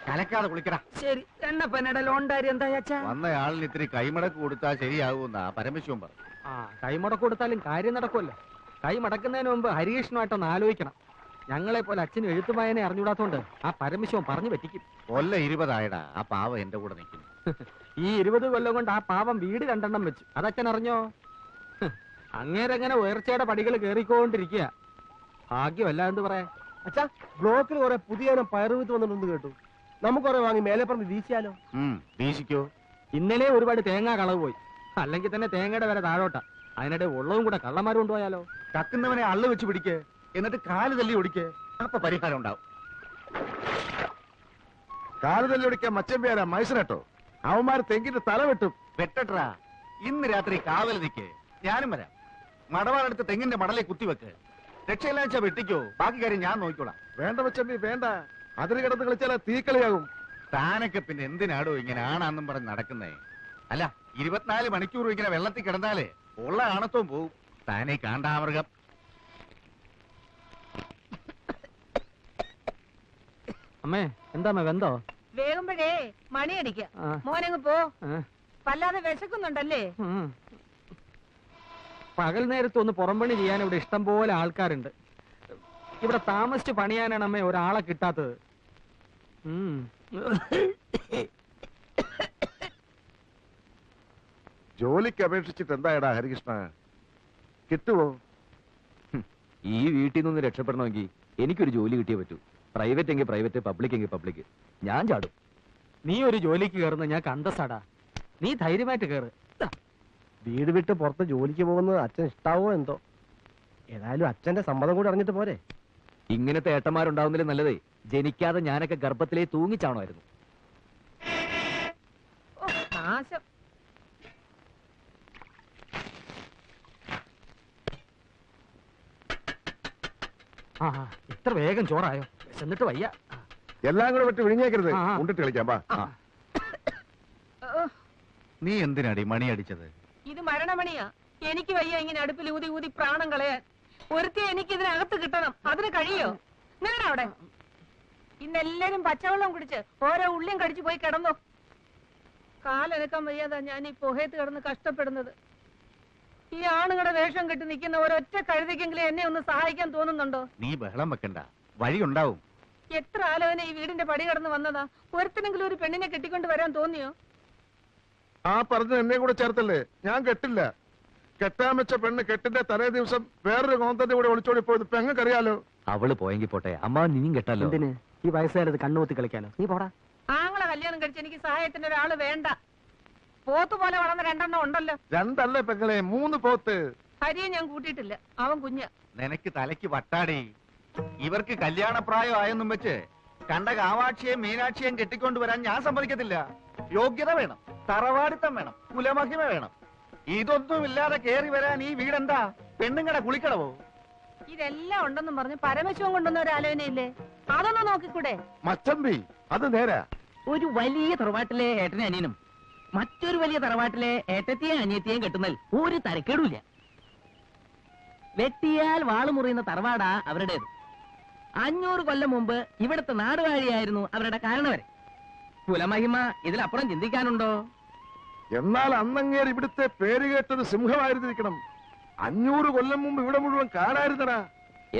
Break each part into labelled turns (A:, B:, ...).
A: കലക്കാതെ കുളിക്കടാ.
B: ശരി. എണ്ണപ്പനയുടെ ലോൺ കാര്യം എന്താ അച്ഛാ?
A: വന്നയാളിന് ഇത്തിരി കൈമടക്ക് കൊടുത്താൽ ശരിയാകുമെന്നാ പരമശിവൻ പറഞ്ഞു.
B: കൈമടക്ക് കൊടുത്താലും കാര്യം നടക്കുമല്ലോ. കൈ മടക്കുന്നതിന് മുമ്പ് ഹരികൃഷ്ണമായിട്ടൊന്ന് ആലോചിക്കണം. ഞങ്ങളെ പോലെ അച്ഛന് എഴുത്തുമായനെ അറിഞ്ഞൂടാത്തോണ്ട് ആ പരമശിവൻ പറഞ്ഞു പറ്റിക്കും.
A: കൊല്ലം 20 ആയടാ. ആ പാവം എന്റെ കൂടെ നിൽക്കുന്നു.
B: ഈ 20 കൊല്ലം കൊണ്ട് ആ പാവം വീട് 2 വെച്ചു. അതച്ഛൻ അറിഞ്ഞോ? അങ്ങേരങ്ങനെ ഉയർച്ചയുടെ പടികൾ കേറിക്കൊണ്ടിരിക്കുക. ഭാഗ്യമല്ല എന്ന് പറയാ.
C: അച്ഛാ, ബ്ലോക്കിൽ കുറെ പുതിയ പയറുവിത്ത് വന്നിട്ടുണ്ട് കേട്ടു. നമുക്ക് കുറെ വാങ്ങി മേലെ പറഞ്ഞ് വീശിയാലോ?
A: വീശിക്കോ.
B: ഇന്നലെ ഒരുപാട് തേങ്ങ കളവ് പോയി. അല്ലെങ്കിൽ തന്നെ തേങ്ങയുടെ വില താഴോട്ടാ. അതിനിടെ ഉള്ളതും കൂടെ കള്ളന്മാരും കൊണ്ടുപോയാലോ?
A: കക്കുന്നവനെ അള്ളു വെച്ച് പിടിക്ക്, എന്നിട്ട് കാല് തല്ലി ഒടിക്ക്. അപ്പൊ പരിഹാരം ഉണ്ടാവും.
D: കാല് തല്ലി ഒടിക്കാൻ മച്ചമ്പേരാ മൈസനട്ടോ. അവന്മാർ തെങ്ങിന്റെ തല വെട്ടും.
A: വെട്ടട്ടാ. ഇന്ന് രാത്രി കാവൽ നിൽക്ക്, ഞാനും വരാം. മടവാളെടുത്ത് തെങ്ങിന്റെ മടലെ കുത്തിവെക്ക്. രക്ഷയില്ലാച്ച വെട്ടിക്കോ, ബാക്കി കാര്യം ഞാൻ നോക്കിക്കോളാം.
D: വേണ്ട മച്ചമ്പി വേണ്ട. അതിന് കിടന്ന് കളിച്ചാൽ തീക്കളിയാകും.
A: താനൊക്കെ പിന്നെ എന്തിനാടോ ഇങ്ങനെ ആണാന്നും പറഞ്ഞ് നടക്കുന്നേ? അല്ല, 24 മണിക്കൂറും ഇങ്ങനെ വെള്ളത്തിൽ കിടന്നാലേ ഉള്ള ആണത്വം പോവും. താനേ കാണ്ടാമൃഗം.
B: അമ്മേ, എന്താ വെന്തോ?
E: വേകുമ്പോഴേ മണിയടിക്ക. മോനങ്ങ് പോ. വല്ലാതെ വിശക്കുന്നുണ്ടല്ലേ?
B: പകൽ നേരത്ത് ഒന്ന് പുറംപണി ചെയ്യാൻ ഇവിടെ ഇഷ്ടം പോലെ ആൾക്കാരുണ്ട്. ഇവിടെ താമസിച്ച് പണിയാനാണ് അമ്മേ ഒരാളെ കിട്ടാത്തത്.
D: ജോലിക്ക് അപേക്ഷിച്ചിട്ട് എന്തായടാ ഹരികൃഷ്ണ, കിട്ടുവോ?
F: ഈ വീട്ടിൽ നിന്ന് രക്ഷപ്പെടണമെങ്കിൽ എനിക്കൊരു ജോലി കിട്ടിയേ പറ്റൂ. പ്രൈവറ്റ് എങ്കിൽ പ്രൈവറ്റ്, പബ്ലിക് എങ്കിൽ പബ്ലിക്. ഞാൻ ചാടും.
B: നീ ഒരു ജോലിക്ക് കയറുന്ന ഞാൻ കണ്ടസാടാ. നീ ധൈര്യമായിട്ട് കയറ്.
C: വീട് വിട്ട് പുറത്ത് ജോലിക്ക് പോകുന്നത് അച്ഛൻ ഇഷ്ടാവോ എന്തോ? ഏതായാലും അച്ഛന്റെ സമ്മതം കൂടി അറിഞ്ഞിട്ട് പോരെ.
F: ഇങ്ങനത്തെ ഏട്ടന്മാരുണ്ടാവുന്നില്ല നല്ലതേ. ജനിക്കാതെ ഞാനൊക്കെ ഗർഭത്തിലേ തൂങ്ങിച്ചാണമായിരുന്നു.
E: നാശം.
B: ഇത്ര വേഗം ചോറായോ? എന്നിട്ട് വയ്യ.
D: എല്ലാം കൂടെ വെട്ടി വിഴിഞ്ഞേക്കരുത്. ഉണ്ടിട്ട് കളിക്കാം. വാ.
A: നീ എന്തിനാടി മണി അടിച്ചത്?
E: ഇത് മരണമണിയാ. എനിക്ക് വയ്യ ഇങ്ങനെ അടുപ്പിൽ ഊതി ഊതി പ്രാണം കളയാൻ. ഒരുത്തി എനിക്ക് ഇതിനകത്ത് കിട്ടണം. അതിന് കഴിയോ? നിങ്ങളുടെ അവിടെ ഇന്നെല്ലാരും പച്ചവെള്ളം കുടിച്ച് ഓരോ ഉള്ളിയും കടിച്ചു പോയി കിടന്നോ. കാലനക്കാൻ വയ്യാതാ ഞാൻ ഈ പുഹയത്ത് കിടന്ന് കഷ്ടപ്പെടുന്നത്. ഈ ആണുങ്ങളുടെ വേഷം കെട്ടി നിൽക്കുന്ന ഒരൊറ്റ കഴുതിക്കെങ്കിലും എന്നെ ഒന്ന് സഹായിക്കാൻ തോന്നുന്നുണ്ടോ?
A: നീ ബഹളം വെക്കണ്ട, വഴിയുണ്ടാവും.
E: എത്ര ആലോചന ഈ വീടിന്റെ പടി കടന്ന് വന്നതാ. ഒരുത്തിനെങ്കിലും ഒരു പെണ്ണിനെ കെട്ടിക്കൊണ്ട് വരാൻ തോന്നിയോ?
D: ആ പറഞ്ഞ എന്നെ കൂടെ ചേർത്തല്ലേ. ഞാൻ കെട്ടില്ല. കെട്ടാൻ വെച്ച പെണ്ണ് കെട്ടിന്റെ തലേ ദിവസം വേറൊരു കോന്തന്റെ കൂടെ ഒളിച്ചോടി പോയത് പെങ്ങക്കറിയാലോ.
F: അവള് പോയെങ്കിൽ പോട്ടെ, അമ്മ നീയും കെട്ടല്ലോ.
B: എന്തിന് ഈ വയസ്സുകാരത് കണ്ണുകൂത്തി കളിക്കാനോ? നീ പോടാ.
E: ആങ്ങളെ കല്യാണം കഴിച്ച് എനിക്ക് സഹായത്തിന് ഒരാള് വേണ്ട. പോത്ത് പോലെ വളർന്ന 2 ഉണ്ടല്ലോ.
D: 2 അല്ലേ പെങ്ങളെ, 3 പോത്ത്.
E: ഹരിയെ ഞാൻ കൂട്ടിയിട്ടില്ല, അവൻ കുഞ്ഞ.
A: നിനക്ക് തലയ്ക്ക് വട്ടാടി. ഇവർക്ക് കല്യാണപ്രായം ആയെന്നും വെച്ച് കണ്ട കാവാക്ഷിയെയും മീനാക്ഷിയെയും കെട്ടിക്കൊണ്ടുവരാൻ ഞാൻ സമ്മതിക്കത്തില്ല. യോഗ്യത വേണം, തറവാടിത്തം വേണം, കുലമഹിമ വേണം. ഇതൊന്നുമില്ലാതെ കേറി വരാൻ ഈ വീടെന്താ പെണ്ണുങ്ങടെ കുളിക്കടവോ?
E: ഇതെല്ലാം ഉണ്ടെന്നും പറഞ്ഞ് പരമശിവൻ കൊണ്ടുവന്ന ഒരു ആലോചനയില്ലേ? അതൊന്നും നോക്കിക്കൂടെ?
D: മച്ചമ്പി അത് നേരാ.
G: ഒരു വലിയ തറവാട്ടിലെ ഏട്ടനെ അനിയനും മറ്റൊരു വലിയ തറവാട്ടിലെ ഏട്ടത്തെയും അനിയത്തെയും കെട്ടുന്നതിൽ ഒരു തരക്കേടുമില്ല. വെട്ടിയാൽ വാള് മുറിയുന്ന തറവാടാ അവരുടേത്. 500 കൊല്ലം മുമ്പ് ഇവിടുത്തെ നാടുവാഴിയായിരുന്നു അവരുടെ കാരണവരെ. കുലമഹിമ ഇതിലപ്പുറം ചിന്തിക്കാനുണ്ടോ?
D: എന്നാൽ അന്നങ്ങേർ ഇവിടുത്തെ പേര് കേട്ടൊരു സിംഹമായിരുന്നിരിക്കണം. 500 കൊല്ലം മുമ്പ് ഇവിടെ മുഴുവൻ കാണായിരുന്നടാ.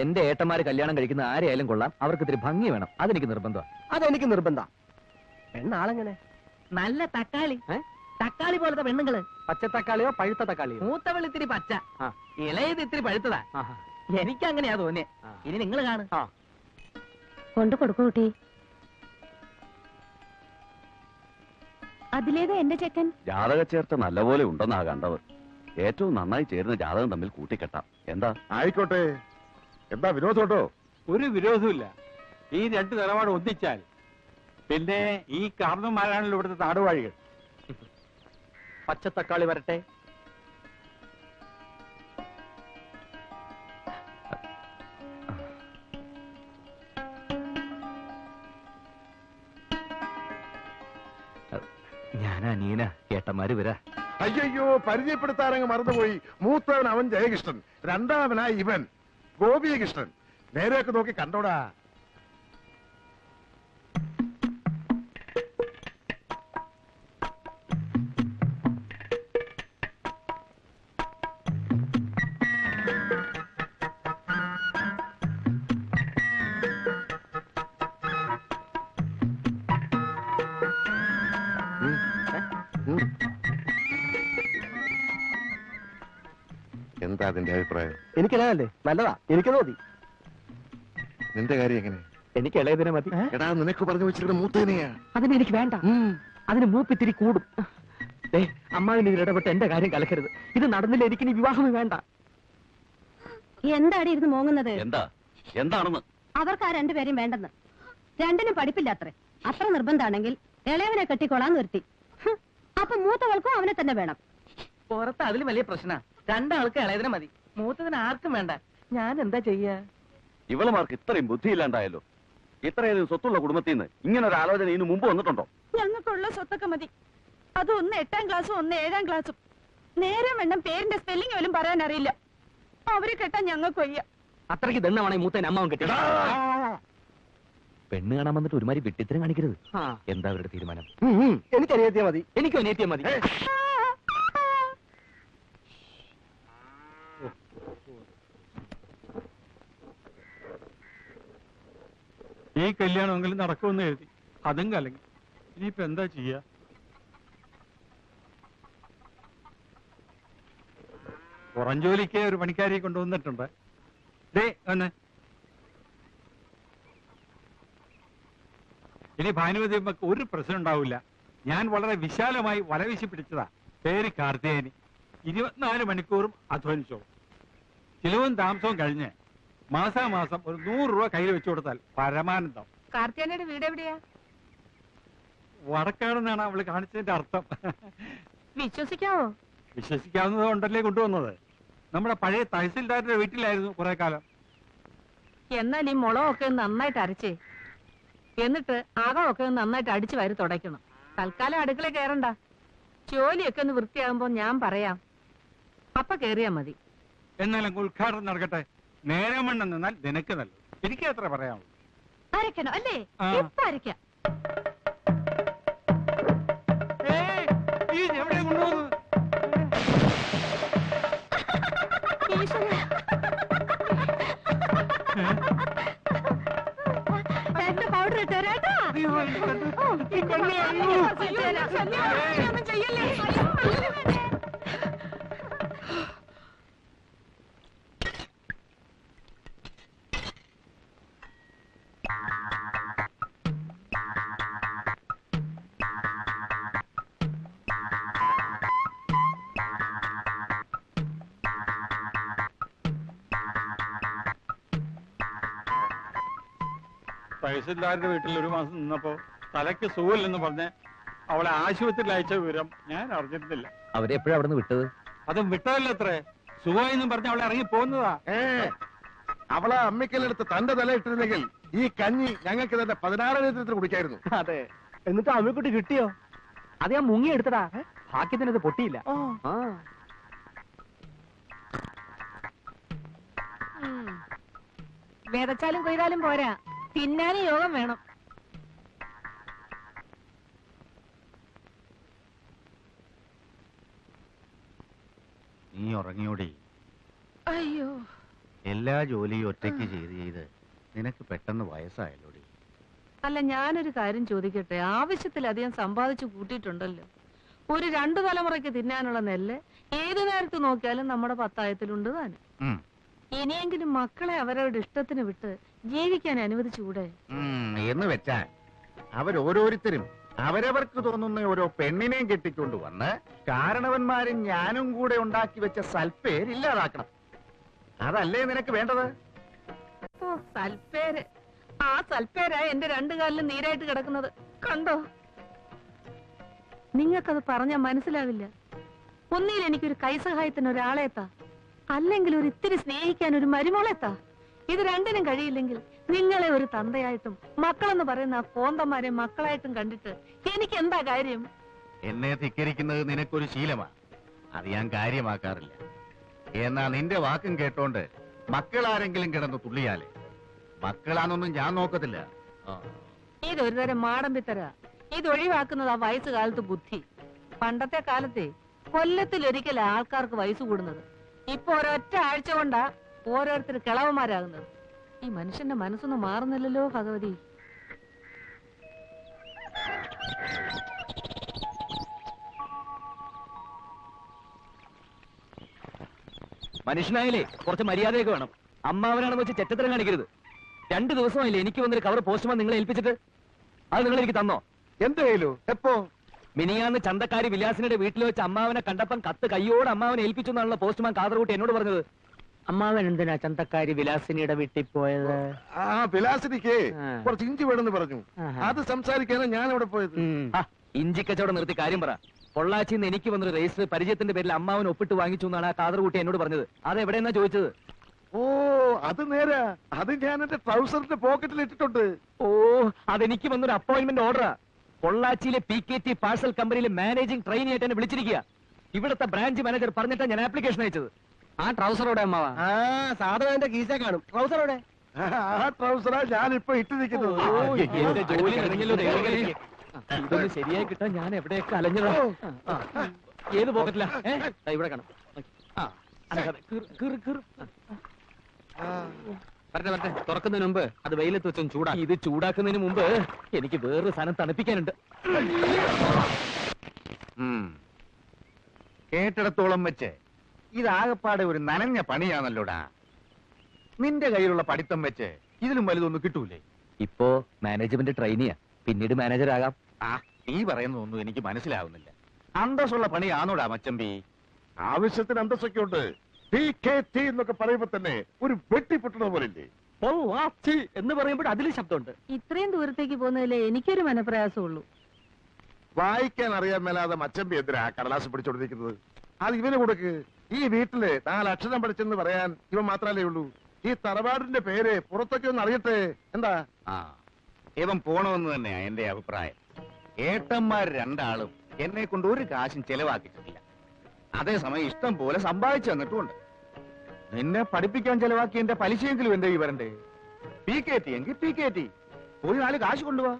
F: എന്റെ ഏട്ടന്മാര് കല്യാണം കഴിക്കുന്ന ആരെയായാലും കൊള്ളാം, അവർക്ക് ഇത്തിരി ഭംഗി വേണം. അതെനിക്ക് നിർബന്ധമാണ്.
C: അതെനിക്ക് നിർബന്ധ. പെണ്ണാളെങ്ങനെ?
G: നല്ല തക്കാളി. തക്കാളി പോലത്തെ പെണ്ണുങ്ങള്.
B: പച്ചത്തക്കാളിയോ പഴുത്ത തക്കാളിയോ?
G: മൂത്തവൾ ഇത്തിരി പച്ച, ഇളയത് ഇത്തിരി പഴുത്തതാ. എനിക്ക് അങ്ങനെയാ തോന്നിയേ. ഇനി നിങ്ങൾ കാണും.
H: കൊണ്ടു കൊടുക്കൂ കുട്ടി. അതിലേതാ എന്റെ ചെക്കൻ?
F: ജാതക ചേർത്ത നല്ലപോലെ ഉണ്ടെന്നാ കണ്ടത്. ഏറ്റവും നന്നായി ചേരുന്ന ജാതകം തമ്മിൽ കൂട്ടിക്കെട്ടാം. എന്താ?
D: ആയിക്കോട്ടെ. എന്താ വിരോധോട്ടോ?
I: ഒരു വിരോധമില്ല. ഈ 2 നിലപാട് ഒന്നിച്ചാൽ പിന്നെ ഈ കാരണന്മാരാണല്ലോ ഇവിടുത്തെ നാടുവാഴികൾ.
B: പച്ചത്തക്കാളി വരട്ടെ.
F: ഞാനാ നീന, ഏട്ടന്മാര് വരാ.
D: അയ്യോ, പരിചയപ്പെടുത്താനങ്ങ് മറന്നുപോയി. മൂത്തവൻ അവൻ ജയകൃഷ്ണൻ, 2ാമനായി ഇവൻ ഗോപികൃഷ്ണൻ. നേരെയൊക്കെ നോക്കി കണ്ടോടാ. അതിന്റെ അഭിപ്രായം?
C: എനിക്കിളയല്ലേ നല്ലതാ, എനിക്കത് മതി.
D: നിന്റെ കാര്യം എങ്ങനെ?
B: എനിക്ക് ഇളയതിനെ മതി.
D: എടാ നിനക്ക് പറഞ്ഞു വെച്ചിരിക്കുന്ന മൂത്തേനെയാ.
B: അതിന് എനിക്ക് വേണ്ട. അതിന് മൂപ്പിത്തിരി കൂടും. അമ്മാവിന് ഇതിൽ ഇടപെട്ട് എന്റെ കാര്യം കലക്കരുത്. ഇത് നടന്നില്ല, എനിക്ക് ഇനി വിവാഹമേ വേണ്ട.
H: എന്താടി ഇരുന്ന് മോങ്ങുന്നത്?
F: എന്താണെന്ന്
H: അവർക്ക് ആ രണ്ടുപേരും വേണ്ടെന്ന്. രണ്ടിനും പഠിപ്പില്ല അത്രേ. അത്ര നിർബന്ധാണെങ്കിൽ ഇളയവനെ കെട്ടിക്കൊള്ളാന്ന് വരുത്തി. അപ്പൊ മൂത്തവൾക്കും അവനെ തന്നെ വേണം.
G: പുറത്ത് അതിലും വലിയ പ്രശ്ന. രണ്ടാൾക്ക് ഇളയതിനെ മതി, മൂത്തതിന് ആർക്കും വേണ്ട. ഞാൻ എന്താ ചെയ്യാ?
F: ഇവളുമാർക്ക് ഇത്രയും ബുദ്ധിയില്ലാണ്ടായല്ലോ. ഇത്രയധികം സ്വത്തുള്ള കുടുംബത്തിൽ നിന്ന് ഇങ്ങനെ ഒരു ആലോചന ഇതിനു മുമ്പ് വന്നിട്ടുണ്ടോ?
E: ഞങ്ങൾക്കുള്ള സ്വത്തൊക്കെ മതി. അത് ഒന്ന് 8ാം ക്ലാസ്സും ഒന്ന് 7ാം ക്ലാസ്സും. നേരെ വേണം പേരിന്റെ സ്പെല്ലിംഗ് പോലും പറയാൻ അറിയില്ല. അവരെ കെട്ടാൻ ഞങ്ങൾക്ക് വയ്യ.
B: അത്രയ്ക്ക് ദണ്ണമാണ് ഈ മൂത്തേനെ അമ്മാവൻ കെട്ടി.
F: പെണ്ണ് കാണാൻ വന്നിട്ട് ഒരുമാതിരി വിട്ടിത്തരം കാണിക്കരുത്. എന്താ അവരുടെ തീരുമാനം?
C: എനിക്ക് അനിയത്തിയാ മതി.
B: എനിക്കും അനിയത്തിയാ മതി.
I: ഈ കല്യാണമെങ്കിലും നടക്കുമെന്ന് എഴുതി, അതും കലങ്ങി. ഇനിയിപ്പോ എന്താ ചെയ്യാ? പുറം ജോലിക്ക് ഒരു പണിക്കാരിയെ കൊണ്ടുവന്നിട്ടുണ്ട്. ഒന്ന് ഇനി ഭാനുമതി അമ്മക്ക് ഒരു പ്രശ്നം ഉണ്ടാവില്ല. ഞാൻ വളരെ വിശാലമായി വലവീശി പിടിച്ചതാ. പേര് കാർത്തികേയനി. 24 മണിക്കൂറും അധ്വാനിച്ചോളൂ. ചിലവും താമസവും കഴിഞ്ഞ് മാസാമാസം ഒരു 100 രൂപ കയ്യിൽ വെച്ചു കൊടുത്താൽ പരമാനന്ദം.
E: കാർത്തിയാനയുടെ വീട് എവിടെയാ?
I: വടക്കാണെന്നാണ് അവള് കാണിച്ചതിന്റെ അർത്ഥം.
E: വിശ്വസിക്കാവോ?
I: വിശ്വസിക്കാവുന്നത് കൊണ്ടല്ലേ കൊണ്ടുവന്നത്. നമ്മുടെ പഴയ തഹസിൽദാരുടെ വീട്ടിലായിരുന്നു കുറെ കാലം.
E: എന്നാൽ ഈ മുളകൊക്കെ ഒന്ന് നന്നായിട്ട് അരച്ചേ, എന്നിട്ട് അകമൊക്കെ ഒന്ന് നന്നായിട്ട് അടിച്ചു വാരി തുടയ്ക്കണം. തൽക്കാലം അടുക്കള കയറണ്ട. ജോലിയൊക്കെ ഒന്ന് വൃത്തിയാകുമ്പോ ഞാൻ പറയാം, അപ്പ കേറിയാ മതി.
I: എന്നാലും ഉദ്ഘാടനം നടക്കട്ടെ. നേരം വണ്ണം നിന്നാൽ നിനക്ക് നല്ലത്. എനിക്ക് അത്ര പറയാനുള്ളൂ.
E: അരക്കണോ അല്ലേ? ഇപ്പൊ അരക്കാം.
I: ഈ എവിടെ കൊണ്ടുപോകുന്നു?
E: പൗഡർ ഇട്ടേരാട്ടാ.
I: തഹസിൽദാരുടെ വീട്ടിൽ ഒരു മാസം നിന്നപ്പോ തലയ്ക്ക് സുഖമില്ലെന്ന് പറഞ്ഞ് അവളെ ആശുപത്രിയിൽ അയച്ച വിവരം ഞാൻ അറിഞ്ഞിരുന്നില്ല.
F: അവരെപ്പോഴാ അവിടെ നിന്ന് വിട്ടത്?
I: അതും വിട്ടതല്ല അത്രേ. സുഖമായെന്നും പറഞ്ഞ് അവളെ ഇറങ്ങി പോകുന്നതാ.
D: അവളെ അമ്മിക്കല്ലെടുത്ത് തന്റെ തല ഇട്ടിരുന്നെങ്കിൽ ഈ കഞ്ഞി ഞങ്ങൾക്ക് തന്നെ 16 ലിറ്റർ കുടിക്കായിരുന്നു.
B: അതെ. എന്നിട്ട് അമ്മക്കുട്ടി കിട്ടിയോ? അത് ഞാൻ മുങ്ങിയെടുത്തടാ. ഭാഗ്യത്തിനത് പൊട്ടിയില്ല.
E: വേദച്ചാലും കൊയ്താലും പോരാ, തിന്നാനും യോഗം വേണം.
A: നീ ഉറങ്ങിയോടി?
E: അയ്യോ,
A: എല്ലാ ജോലിയും ഒറ്റയ്ക്ക് ചെയ്ത് നിനക്ക് പെട്ടെന്ന് വയസ്സായല്ലോടി.
E: അല്ല, ഞാനൊരു കാര്യം ചോദിക്കട്ടെ. ആവശ്യത്തിലധികം സമ്പാദിച്ചു കൂട്ടിയിട്ടുണ്ടല്ലോ. ഒരു 2 തലമുറയ്ക്ക് തിന്നാനുള്ള നെല്ല് ഏത് നേരത്ത് നോക്കിയാലും നമ്മുടെ പത്തായത്തിലുണ്ട് താനും. ഇനിയെങ്കിലും മക്കളെ അവരവരുടെ ഇഷ്ടത്തിന് വിട്ട് ജീവിക്കാൻ അനുവദിച്ചുകൂടെ?
A: എന്ന് വെച്ചാൽ അവരോരോരുത്തരും അവരവർക്ക് തോന്നുന്ന ഓരോ പെണ്ണിനെയും കെട്ടിക്കൊണ്ടുവന്ന് കാരണവന്മാരും ഞാനും കൂടെ ഉണ്ടാക്കി വെച്ച സൽപ്പേര് ഇല്ലാതാക്കണം. അതല്ലേ നിനക്ക് വേണ്ടത്?
E: ഓ, സൽപ്പേര്. ആ സൽപ്പേരാ എന്റെ 2 കാലിലും നീരായിട്ട് കിടക്കുന്നത്. കണ്ടോ? നിങ്ങൾക്കത് പറഞ്ഞാൽ മനസ്സിലാവില്ല. ഒന്നിൽ എനിക്കൊരു കൈസഹായത്തിന് ഒരാളെത്താ, അല്ലെങ്കിൽ ഒരു ഇത്തിരി സ്നേഹിക്കാൻ ഒരു മരുമോളെത്താ. ഇത് രണ്ടിനും കഴിയില്ലെങ്കിൽ നിങ്ങളെ ഒരു തന്തയായിട്ടും മക്കളെന്ന് പറയുന്ന ആ കോന്തന്മാരെ മക്കളായിട്ടും കണ്ടിട്ട് എനിക്ക് എന്താ കാര്യം?
A: എന്നെ ധിക്കരിക്കുന്നത് നിനക്കൊരു ശീലമാ. അത് ഞാൻ കാര്യമാക്കാറില്ല. എന്നാ നിന്റെ വാക്കും കേട്ടോണ്ട് മക്കളാരെങ്കിലും കിടന്ന് തുള്ളിയാലേ മക്കളാന്നൊന്നും ഞാൻ നോക്കത്തില്ല.
E: ഇതൊരു തരം മാടമ്പിത്തര. ഇത് ഒഴിവാക്കുന്നത് ആ വയസ്സുകാലത്ത് ബുദ്ധി. പണ്ടത്തെ കാലത്തെ കൊല്ലത്തിലൊരിക്കൽ ആൾക്കാർക്ക് വയസ്സ് കൂടുന്നത്. ഇപ്പൊ ഒരൊറ്റ ആഴ്ച കൊണ്ടാ ഓരോരുത്തർ കിളവന്മാരാകുന്നത്. ഈ മനുഷ്യന്റെ മനസ്സൊന്നും മാറുന്നില്ലല്ലോ ഭഗവതി.
F: മനുഷ്യനായാലേ കുറച്ച് മര്യാദയൊക്കെ വേണം. അമ്മാവനാണെന്ന് വെച്ച് ചെറ്റത്തരം കാണിക്കരുത്. 2 ദിവസമായില്ലേ എനിക്ക് വന്നൊരു കവർ പോസ്റ്റ്മാൻ നിങ്ങളെ ഏൽപ്പിച്ചിട്ട്? അത് നിങ്ങൾ എനിക്ക് തന്നോ?
D: എന്റെ കയ്യിലോ? എപ്പോ?
F: മിനിയാന്ന് ചന്തക്കാരി വിലാസിനുടെ വീട്ടിൽ വെച്ച് അമ്മാവനെ കണ്ടപ്പം കത്ത് കയ്യോട് അമ്മാവനെ ഏൽപ്പിച്ചു എന്നാണല്ലോ പോസ്റ്റ്മാൻ കാതർകൂട്ടി എന്നോട് പറഞ്ഞത്.
B: അമ്മാവൻ എന്തിനാ ചന്തക്കാരി വിലാസിനിയുടെ വീട്ടിൽ പോയത്?
D: ആ വിലാസിനിക്ക് കുറച്ച് ഇഞ്ചി വേണമെന്ന് പറഞ്ഞു.
B: ആഹാ.
D: അത് സംസാരിക്കാനാണ് ഞാൻ അവിടെ പോയത്.
F: ആ, ഇഞ്ചി കച്ചവടം നിർത്തി കാര്യം പറ. പൊള്ളാച്ചിന്ന് എനിക്ക് വന്നൊരു രജിസ്റ്റർ പരിചയത്തിന്റെ പേരിൽ അമ്മാവൻ ഒപ്പിട്ട് വാങ്ങിച്ചു എന്നാണ് ആ കാതർകൂട്ടി എന്നോട് പറഞ്ഞത്. അത് എവിടെയെന്നാ ചോദിച്ചത്?
D: ഓ അത് നേരാ. അത് ഞാൻ എന്റെ ട്രൗസറിന്റെ പോക്കറ്റിൽ ഇട്ടിട്ടുണ്ട്.
F: ഓ, അതെനിക്ക് വന്നൊരു അപ്പോയിന്റ്മെന്റ് ഓർഡറാ. പൊള്ളാച്ചിയിലെ PKT പാഴ്സൽ കമ്പനിയിലെ മാനേജിംഗ് ട്രെയിനി ആയിട്ട് എന്നെ വിളിച്ചിരിക്കുക. ഇവിടുത്തെ ബ്രാഞ്ച് മാനേജർ പറഞ്ഞിട്ടാണ് ഞാൻ ആപ്ലിക്കേഷൻ അയച്ചത്.
B: ആ ട്രൗസറോടെ അമ്മാവ?
C: ആ സാധനം എന്റെ കീസേ കാണും. ട്രൗസറോടെ?
D: ആ ട്രൗസറാ ഞാൻ ഇപ്പൊ ഇട്ടിരിക്കുന്നത്.
F: ഓ, എന്റെ ജോലി കഴിഞ്ഞല്ലോ ദൈവമേ. ഇതൊന്ന് ശരിയായി കിട്ടാൻ ഞാൻ എവിടെയൊക്കെ അലഞ്ഞതാ. ഏത് പോക്കറ്റിലാ? ഇവിടെ കാണാം. ആ, അനക്കാതെ.
B: വരട്ടെ തുറക്കുന്നതിന് മുമ്പ് അത് വെയിലത്ത് വെച്ചൊന്ന് ചൂടാ.
F: ഇത് ചൂടാക്കുന്നതിന് മുമ്പ് എനിക്ക് വേറൊരു സാധനം തണുപ്പിക്കാനുണ്ട്.
A: കേട്ടിടത്തോളം വെച്ച് ഇതാകപ്പാടെ ഒരു നനഞ്ഞ പണിയാണല്ലോടാ. നിന്റെ കയ്യിലുള്ള പഠിത്തം വെച്ച് ഇതിലും വലുതൊന്നും കിട്ടൂലേ?
F: ഇപ്പോ മാനേജ്മെന്റ് ട്രെയിനിയാ, പിന്നീട് മാനേജർ ആകാം.
A: ആ, നീ പറയുന്നതൊന്നും എനിക്ക് മനസ്സിലാവുന്നില്ല. അന്തസ്സുള്ള പണിയാണോടാ മച്ചമ്പി?
D: ആവശ്യത്തിന് അന്തസ്സൊക്കെ ഉണ്ട്. PKT എന്നൊക്കെ പറയുമ്പോ തന്നെ ഒരു വെട്ടിപ്പൊട്ടണ പോലില്ലേ?
B: എന്ന് പറയുമ്പോൾ അതിലും ശബ്ദമുണ്ട്.
E: ഇത്രയും ദൂരത്തേക്ക് പോകുന്നതിലേ എനിക്കൊരു മനപ്രയാസമുള്ളൂ.
D: വായിക്കാൻ അറിയാൻ മേലാതെ മച്ചമ്പി എന്തിനാ കടലാസ് പിടിച്ചോണ്ടിരിക്കുന്നത്? അത് ഇവന് കൊടുക്ക്. ഈ വീട്ടില് 4 അക്ഷരം പഠിച്ചെന്ന് പറയാൻ ഇവൻ മാത്രല്ലേ ഉള്ളൂ. ഈ തറവാടിന്റെ പേര് പുറത്തൊക്കെ ഒന്ന് അറിയട്ടെ. എന്താ?
A: ആ, ഇവൻ പോണമെന്ന് തന്നെയാ എന്റെ അഭിപ്രായം. ഏട്ടന്മാർ 2 ആളും എന്നെ കൊണ്ട് ഒരു കാശും ചെലവാക്കിയിട്ടില്ല. അതേസമയം ഇഷ്ടം പോലെ സമ്പാദിച്ചു തന്നിട്ടുമുണ്ട്. നിന്നെ പഠിപ്പിക്കാൻ ചെലവാക്കി എന്റെ പലിശയെങ്കിലും എന്റെ ഈ വരണ്ടേ? PKT എങ്കിൽ PKT പോയി 4 കാശ് കൊണ്ടുപോവാ.